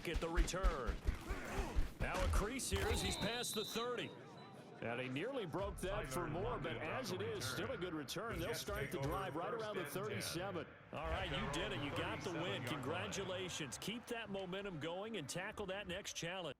Block at the return. Now a crease here as he's past the 30. And he nearly broke that for more, but as it is, still a good return. They'll start the drive right around the 37. All right, you did it. You got the win. Congratulations. Keep that momentum going and tackle that next challenge.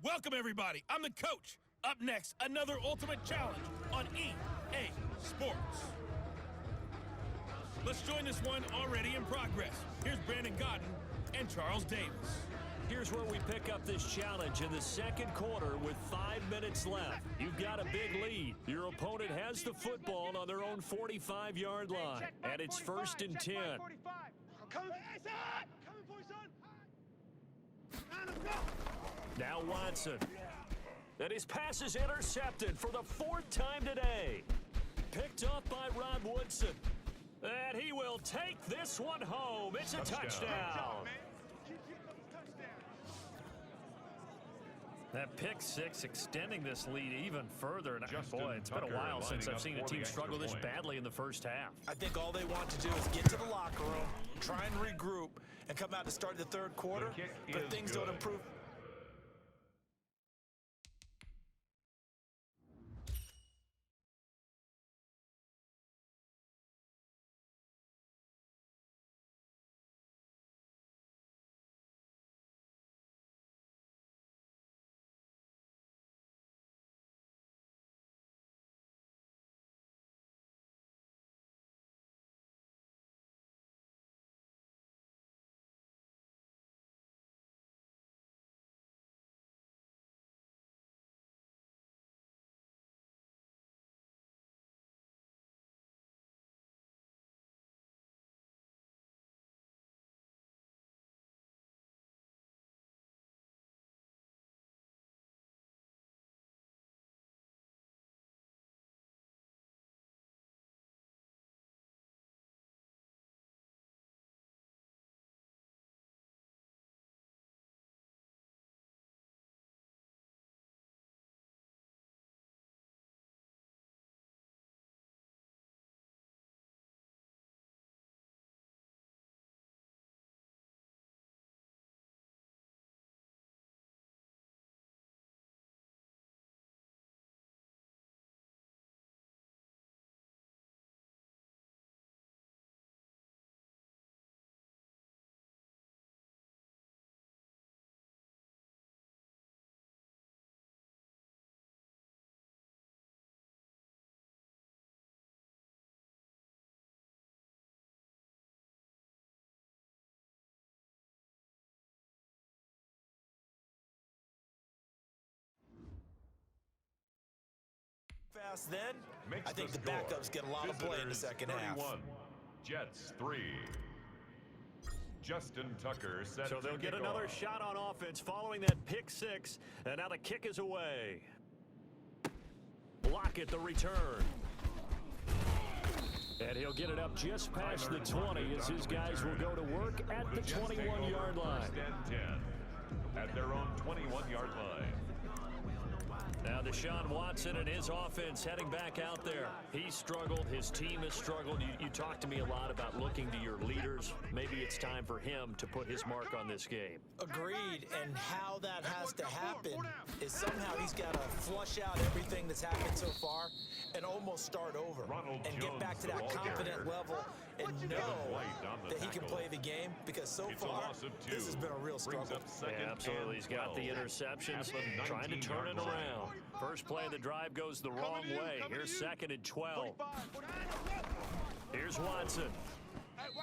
Welcome, everybody. I'm the coach. Up next, another Ultimate Challenge on EA Sports. Let's join this one already in progress. Here's Brandon Godden and Charles Davis. Here's where we pick up this challenge in the second quarter with 5 minutes left. You've got a big lead. Your opponent has the football on their own 45-yard line, and it's 1st and 10. Now Watson. And his pass is intercepted for the 4th time today. Picked off by Ron Woodson. And he will take this one home. It's a touchdown. That pick six extending this lead even further. And boy, it's been a while since I've seen a team struggle this badly in the first half. I think all they want to do is get to the locker room, try and regroup, and come out to start the third quarter. But things don't improve. Fast then, I think the backups get a lot of play in the second half. Jets 3. Justin Tucker set So they'll get to another off. shot on offense following that pick six. And now the kick is away. Block at the return. And he'll get it up just past the 20 as his guys will go to work at the 21-yard line. 10 at their own 21-yard line. Now Deshaun Watson and his offense heading back out there. He struggled. His team has struggled. You talked to me a lot about looking to your leaders. Maybe it's time for him to put his mark on this game. Agreed, and how that has to happen is somehow he's got to flush out everything that's happened so far and almost start over and get back to that confident level and know that he can play the game, because so far this has been a real struggle. Yeah, absolutely. He's got the interceptions, trying to turn it around. First play of the drive goes the wrong way. Here's 2nd and 12. Here's Watson.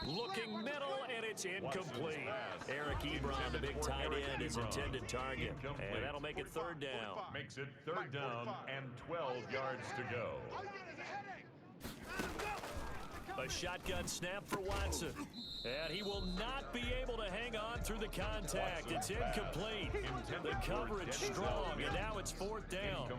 Looking middle, and it's incomplete. Eric Ebron, the big tight end, is intended target. And that'll make it third down. Makes it third down and 12 yards to go. A shotgun snap for Watson. And he will not be able to hang on through the contact. It's incomplete. The coverage strong, and now it's fourth down.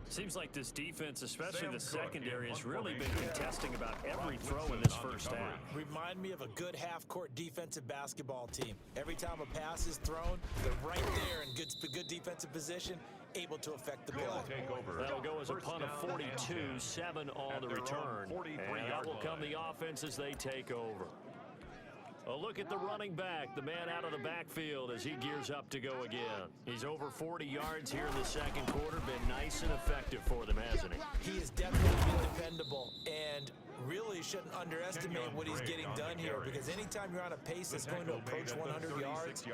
Seems like this defense, especially the secondary, has really been contesting about every throw in this first half. Remind me of a good half-court defensive basketball team. Every time a pass is thrown, they're right there in good defensive position, able to affect the play. That'll go as a punt of 42, 7 on the return. And that will come the offense as they take over. A look at the running back, the man out of the backfield as he gears up to go again. He's over 40 yards here in the second quarter. Been nice and effective for them, hasn't he? He has definitely been dependable, and really shouldn't underestimate what he's getting done here, because anytime you're on a pace that's going to approach 100 yards,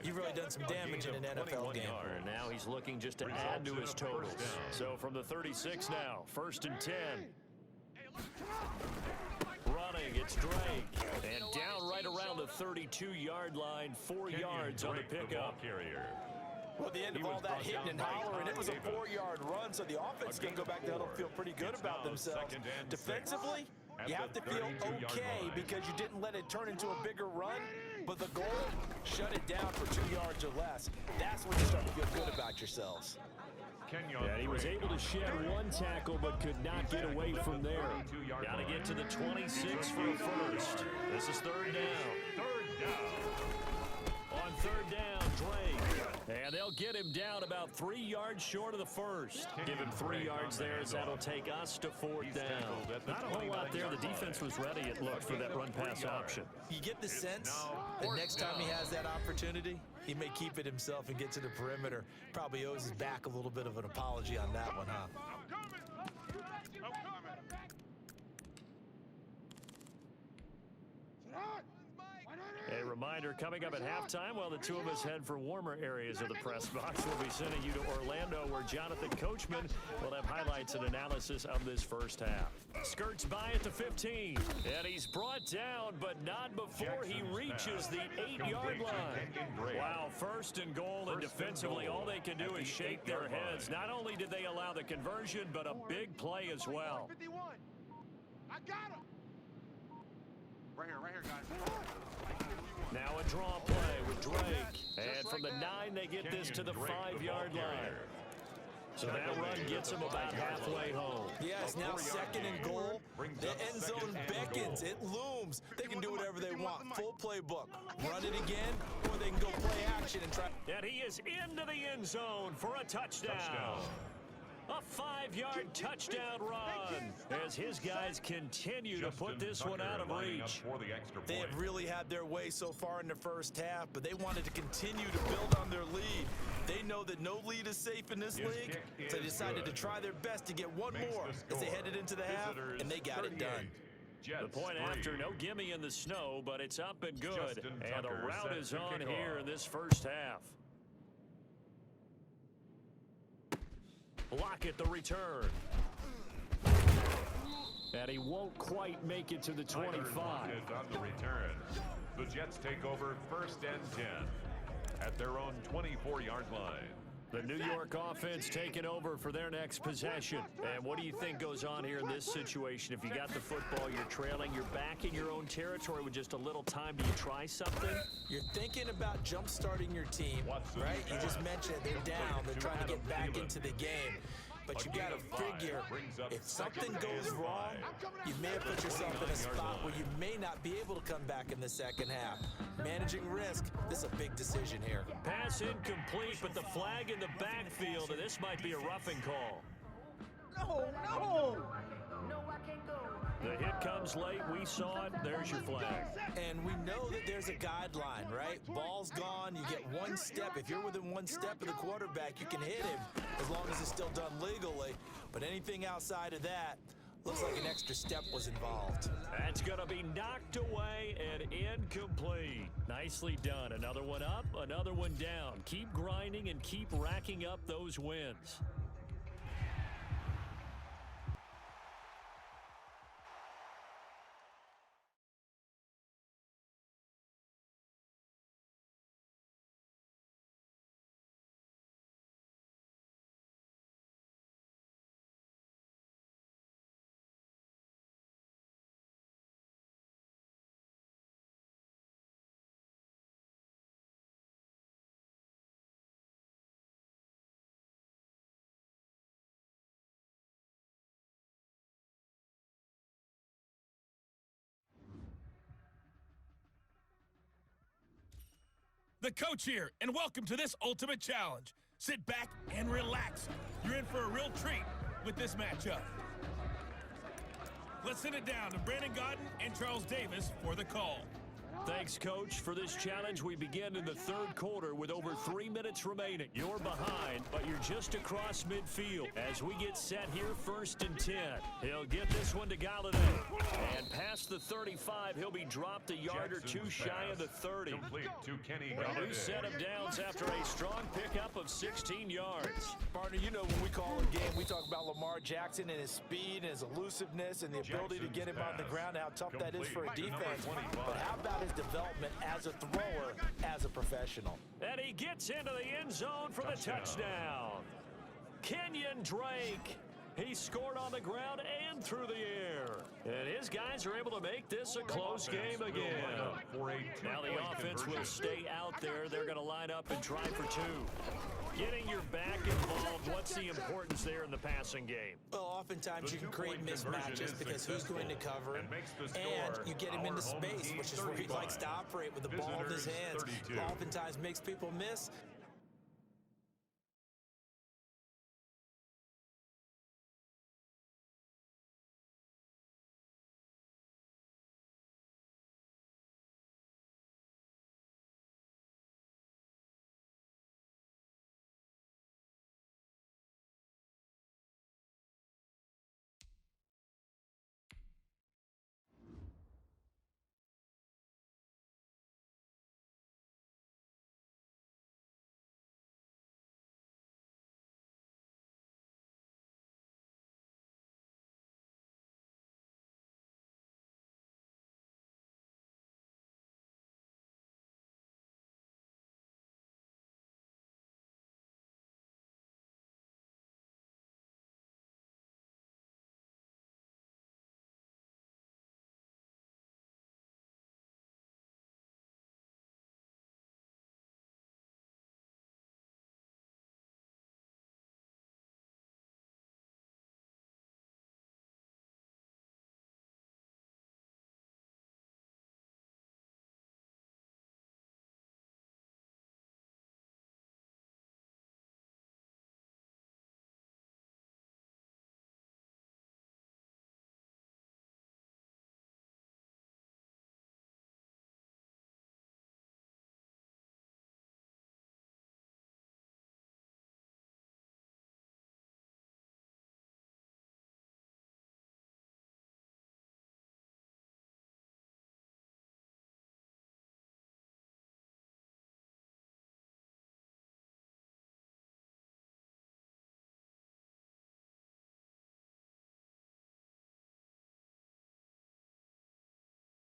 you've really done some damage in an NFL game. And now he's looking just to add to his totals. So from the 36 now, 1st and 10. Running, it's Drake. And down right around the 32-yard line, 4 yards on the pickup. Well, at the end of all that hitting and hollering, it was a 4-yard run, so the offense can go back there and feel pretty good about themselves. Defensively, you have to feel okay because you didn't let it turn into a bigger run, but the goal, shut it down for 2 yards or less. That's when you start to feel good about yourselves. Yeah, he was able to shed one tackle, but could not get away from there. Got to get to the 26 for a first. This is third down. On third down, Drake. And they'll get him down about 3 yards short of the first. Give him 3 yards there, as that'll take us to fourth down. Not a whole lot there. The defense was ready, it looked, for that run-pass option. You get the sense that next time he has that opportunity, he may keep it himself and get to the perimeter. Probably owes his back a little bit of an apology on that one, huh? A reminder, coming up at halftime, while the two of us head for warmer areas of the press box, we'll be sending you to Orlando, where Jonathan Coachman will have highlights and analysis of this first half. Skirts by at the 15, and he's brought down, but not before he reaches the 8-yard line. Wow, 1st and goal, and defensively, all they can do is shake their heads. Not only did they allow the conversion, but a big play as well. I got him. Right here, guys. Now a draw play with Drake. And from the 9, they get this to the 5-yard line. So that run gets them about halfway home. Yes, now 2nd and goal. The end zone beckons. It looms. They can do whatever they want. Full playbook. Run it again, or they can go play action and try. And he is into the end zone for a touchdown. A 5-yard touchdown run as his guys continue to put this one out of reach. They have really had their way so far in the first half, but they wanted to continue to build on their lead. They know that no lead is safe in this league, so they decided to try their best to get one more as they headed into the half, and they got it done. The point after, no gimme in the snow, but it's up and good. And the route is on here in this first half. Lockett the return. And he won't quite make it to the 25. On the return. The Jets take over 1st and 10 at their own 24-yard line. The New York offense taking over for their next possession. And what do you think goes on here in this situation? If you got the football, you're trailing, you're back in your own territory with just a little time. Do you try something? You're thinking about jump-starting your team, right? You just mentioned they're down. They're trying to get back into the game. But you got to figure, if something goes wrong, you may have put yourself in a spot where you may not be able to come back in the second half. Managing risk, this is a big decision here. Pass incomplete, but the flag in the backfield, and this might be a roughing call. No! The hit comes late. We saw it. There's your flag. And we know that there's a guideline, right? Ball's gone. You get one step. If you're within one step of the quarterback, you can hit him as long as it's still done legally. But anything outside of that, looks like an extra step was involved. That's going to be knocked away and incomplete. Nicely done. Another one up, another one down. Keep grinding and keep racking up those wins. The coach here, and welcome to this ultimate challenge. Sit back and relax. You're in for a real treat with this matchup. Let's send it down to Brandon Godden and Charles Davis for the call. Thanks, Coach. For this challenge, we begin in the third quarter with over 3 minutes remaining. You're behind, but you're just across midfield. As we get set here, 1st and 10. He'll get this one to Galladay. And past the 35, he'll be dropped a yard or two shy of the 30. Complete to Kenny A new Galladay. set of downs after a strong pickup of 16 yards. Partner, you know when we call a game, we talk about Lamar Jackson and his speed and his elusiveness and the ability to get him on the ground, how tough that is for a defense. But how about his development as a thrower, as a professional? And he gets into the end zone for the touchdown. Kenyon Drake. He scored on the ground and through the air. And his guys are able to make this a close game again. Now the offense will stay out there. They're going to line up and try for 2. Getting your back involved, what's the importance there in the passing game? Well, oftentimes you can create mismatches because who's going to cover him, and you get him into space, which is where he likes to operate with the ball in his hands. Oftentimes makes people miss,